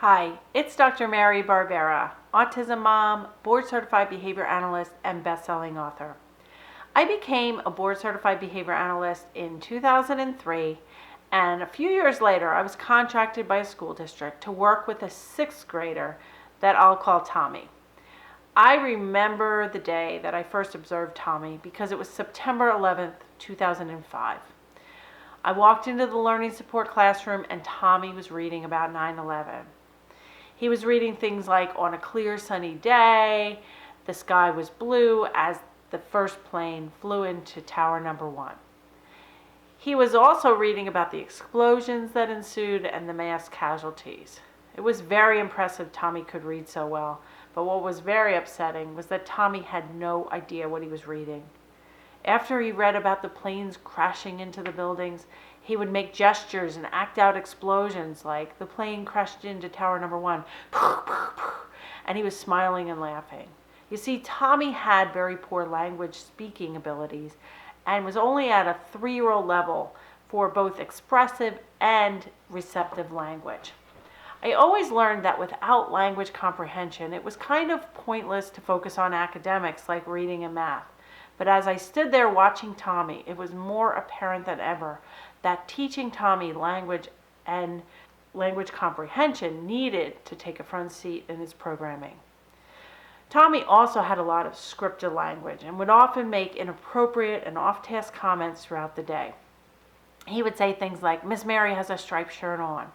Hi, it's Dr. Mary Barbera, autism mom, board-certified behavior analyst, and best-selling author. I became a board-certified behavior analyst in 2003, and a few years later, I was contracted by a school district to work with a sixth grader that I'll call Tommy. I remember the day that I first observed Tommy because it was September 11th, 2005. I walked into the learning support classroom and Tommy was reading about 9/11. He was reading things like, on a clear sunny day, the sky was blue as the first plane flew into tower number 1. He was also reading about the explosions that ensued and the mass casualties. It was very impressive Tommy could read so well, but what was very upsetting was that Tommy had no idea what he was reading. After he read about the planes crashing into the buildings, he would make gestures and act out explosions like the plane crashed into tower number 1, and he was smiling and laughing. You see, Tommy had very poor language speaking abilities and was only at a 3-year-old level for both expressive and receptive language. I always learned that without language comprehension, it was kind of pointless to focus on academics like reading and math. But as I stood there watching Tommy, it was more apparent than ever that teaching Tommy language and language comprehension needed to take a front seat in his programming. Tommy also had a lot of scripted language and would often make inappropriate and off-task comments throughout the day. He would say things like, "Miss Mary has a striped shirt on.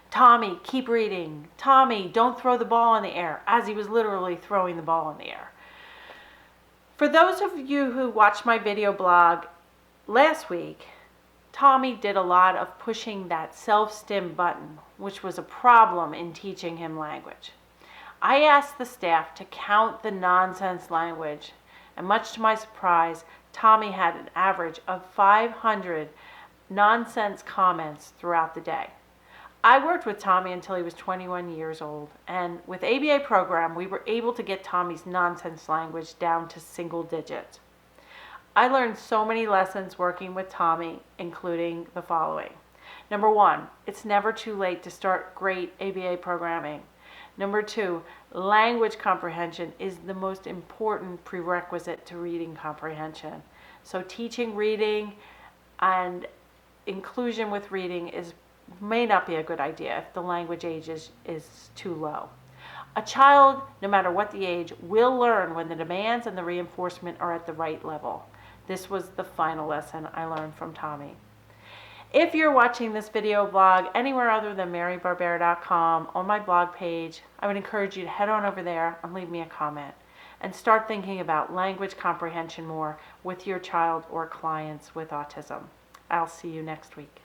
Tommy, keep reading. Tommy, don't throw the ball in the air," as he was literally throwing the ball in the air. For those of you who watched my video blog last week, Tommy did a lot of pushing that self-stim button, which was a problem in teaching him language. I asked the staff to count the nonsense language, and much to my surprise, Tommy had an average of 500 nonsense comments throughout the day. I worked with Tommy until he was 21 years old, and with ABA program, we were able to get Tommy's nonsense language down to single digits. I learned so many lessons working with Tommy, including the following. Number 1, it's never too late to start great ABA programming. Number 2, language comprehension is the most important prerequisite to reading comprehension. So teaching reading and inclusion with reading may not be a good idea if the language age is too low. A child, no matter what the age, will learn when the demands and the reinforcement are at the right level. This was the final lesson I learned from Tommy. If you're watching this video blog anywhere other than marybarbera.com on my blog page, I would encourage you to head on over there and leave me a comment and start thinking about language comprehension more with your child or clients with autism. I'll see you next week.